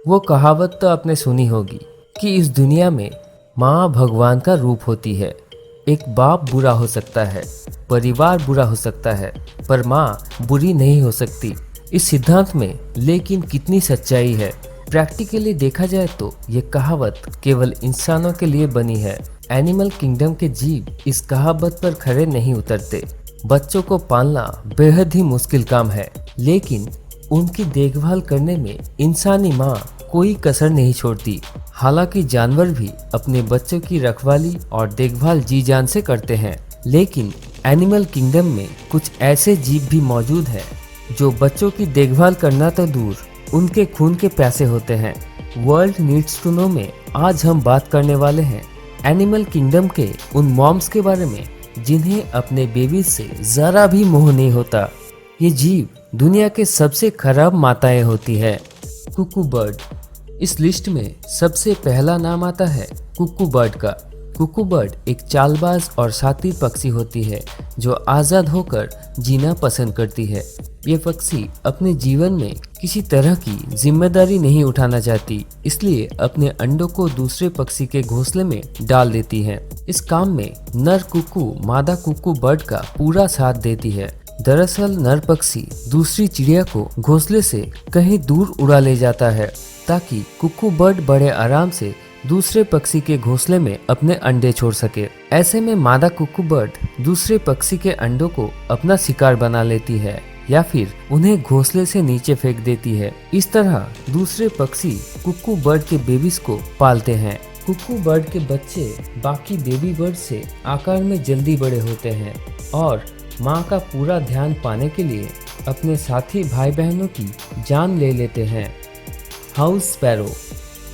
वो कहावत तो आपने सुनी होगी कि इस दुनिया में माँ भगवान का रूप होती है। एक बाप बुरा हो सकता है, परिवार बुरा हो सकता है, पर माँ बुरी नहीं हो सकती। इस सिद्धांत में लेकिन कितनी सच्चाई है। प्रैक्टिकली देखा जाए तो ये कहावत केवल इंसानों के लिए बनी है। एनिमल किंगडम के जीव इस कहावत पर खरे नहीं उतरते। बच्चों को पालना बेहद ही मुश्किल काम है, लेकिन उनकी देखभाल करने में इंसानी माँ कोई कसर नहीं छोड़ती। हालांकि जानवर भी अपने बच्चों की रखवाली और देखभाल जी जान से करते हैं, लेकिन एनिमल किंगडम में कुछ ऐसे जीव भी मौजूद हैं जो बच्चों की देखभाल करना तो दूर, उनके खून के प्यासे होते हैं। वर्ल्ड नीड्स टू नो में आज हम बात करने वाले हैं एनिमल किंगडम के उन मॉम्स के बारे में जिन्हें अपने बेबीज से जरा भी मोह नहीं होता। ये जीव दुनिया के सबसे खराब माताएं होती है। कुकू बर्ड। इस लिस्ट में सबसे पहला नाम आता है कुकू बर्ड का। कुकू बर्ड एक चालबाज और शातिर पक्षी होती है जो आज़ाद होकर जीना पसंद करती है। ये पक्षी अपने जीवन में किसी तरह की जिम्मेदारी नहीं उठाना चाहती, इसलिए अपने अंडों को दूसरे पक्षी के घोंसले में डाल देती है। इस काम में नर कुकू मादा कुकू बर्ड का पूरा साथ देती है। दरअसल नर पक्षी दूसरी चिड़िया को घोंसले से कहीं दूर उड़ा ले जाता है ताकि कुकू बर्ड बड़े आराम से दूसरे पक्षी के घोंसले में अपने अंडे छोड़ सके। ऐसे में मादा कुकू बर्ड दूसरे पक्षी के अंडों को अपना शिकार बना लेती है या फिर उन्हें घोंसले से नीचे फेंक देती है। इस तरह दूसरे पक्षी कुकू बर्ड के बेबीज को पालते हैं। कुकू बर्ड के बच्चे बाकी बेबी बर्ड से आकार में जल्दी बड़े होते हैं और माँ का पूरा ध्यान पाने के लिए अपने साथी भाई बहनों की जान ले लेते हैं। House sparrow.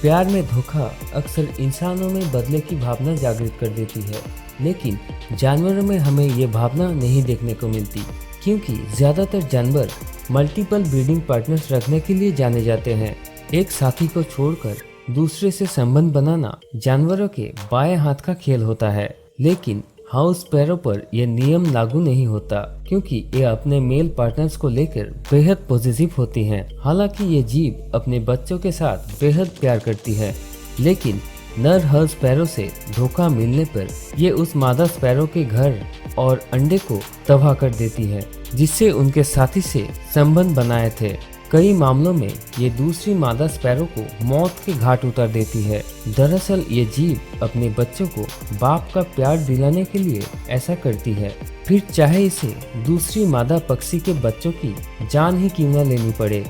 प्यार में धोखा अक्सर इंसानों में बदले की भावना जागृत कर देती है, लेकिन जानवरों में हमें ये भावना नहीं देखने को मिलती, क्योंकि ज़्यादातर जानवर मल्टीपल ब्रीडिंग पार्टनर्स रखने के लिए जाने जाते हैं। एक साथी को छोड़कर दूसरे से संबंध बनाना जानवरों के बाएं हाथ का खेल होता है, लेकिन हाउस स्पैरो पर यह नियम लागू नहीं होता, क्योंकि ये अपने मेल पार्टनर्स को लेकर बेहद पॉजिटिव होती हैं। हालांकि ये जीव अपने बच्चों के साथ बेहद प्यार करती है, लेकिन नर हाउस स्पैरो से धोखा मिलने पर ये उस मादा स्पैरो के घर और अंडे को तबाह कर देती है, जिससे उनके साथी से संबंध बनाए थे। कई मामलों में ये दूसरी मादा स्पैरो को मौत के घाट उतार देती है। दरअसल ये जीव अपने बच्चों को बाप का प्यार दिलाने के लिए ऐसा करती है, फिर चाहे इसे दूसरी मादा पक्षी के बच्चों की जान ही क्यों न लेनी पड़े।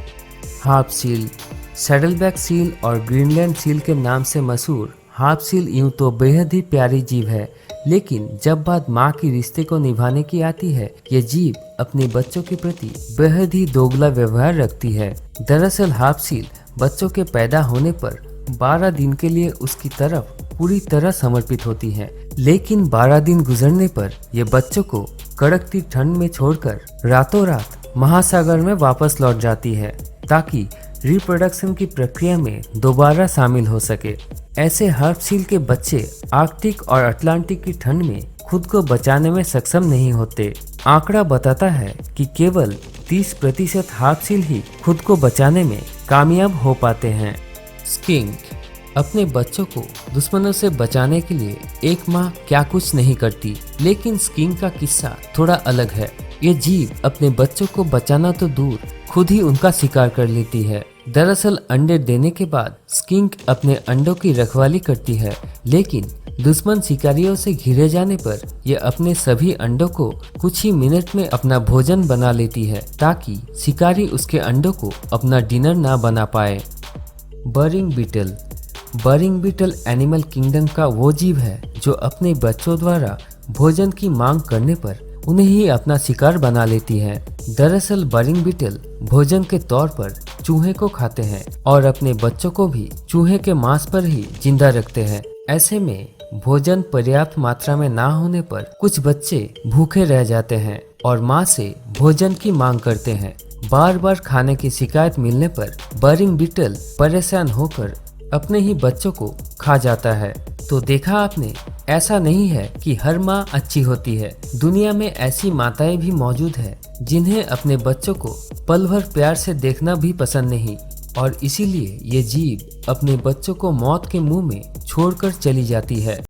Harp seal. सैडलबैक सील और ग्रीनलैंड सील के नाम से मशहूर हार्प सील यूं तो बेहद ही प्यारी जीव है, लेकिन जब बात माँ की रिश्ते को निभाने की आती है, ये जीव अपने बच्चों के प्रति बेहद ही दोगला व्यवहार रखती है। दरअसल हार्प सील बच्चों के पैदा होने पर 12 दिन के लिए उसकी तरफ पूरी तरह समर्पित होती है, लेकिन 12 दिन गुजरने पर ये बच्चों को कड़कती ठंड में छोड़कर रातों रात महासागर में वापस लौट जाती है ताकि रिप्रोडक्शन की प्रक्रिया में दोबारा शामिल हो सके। ऐसे हार्प सील के बच्चे आर्कटिक और अटलांटिक की ठंड में खुद को बचाने में सक्षम नहीं होते। आंकड़ा बताता है कि केवल 30% हार्प सील ही खुद को बचाने में कामयाब हो पाते हैं। स्किंक। अपने बच्चों को दुश्मनों से बचाने के लिए एक माँ क्या कुछ नहीं करती, लेकिन स्किंक का किस्सा थोड़ा अलग है। ये जीव अपने बच्चों को बचाना तो दूर, खुद ही उनका शिकार कर लेती है। दरअसल अंडे देने के बाद स्किंक अपने अंडों की रखवाली करती है, लेकिन दुश्मन शिकारियों से घिरे जाने पर यह अपने सभी अंडों को कुछ ही मिनट में अपना भोजन बना लेती है ताकि शिकारी उसके अंडों को अपना डिनर ना बना पाए। बरिंग बीटल। बरिंग बीटल एनिमल किंगडम का वो जीव है जो अपने बच्चों द्वारा भोजन की मांग करने पर उन्हें ही अपना शिकार बना लेती है। दरअसल बरिंग बीटल भोजन के तौर पर चूहे को खाते हैं और अपने बच्चों को भी चूहे के मांस पर ही जिंदा रखते हैं। ऐसे में भोजन पर्याप्त मात्रा में ना होने पर कुछ बच्चे भूखे रह जाते हैं और माँ से भोजन की मांग करते हैं। बार बार खाने की शिकायत मिलने पर बरिंग बीटल परेशान होकर अपने ही बच्चों को खा जाता है। तो देखा आपने, ऐसा नहीं है कि हर माँ अच्छी होती है। दुनिया में ऐसी माताएं भी मौजूद हैं जिन्हें अपने बच्चों को पल भर प्यार से देखना भी पसंद नहीं। और इसीलिए ये जीव अपने बच्चों को मौत के मुंह में छोड़कर चली जाती है।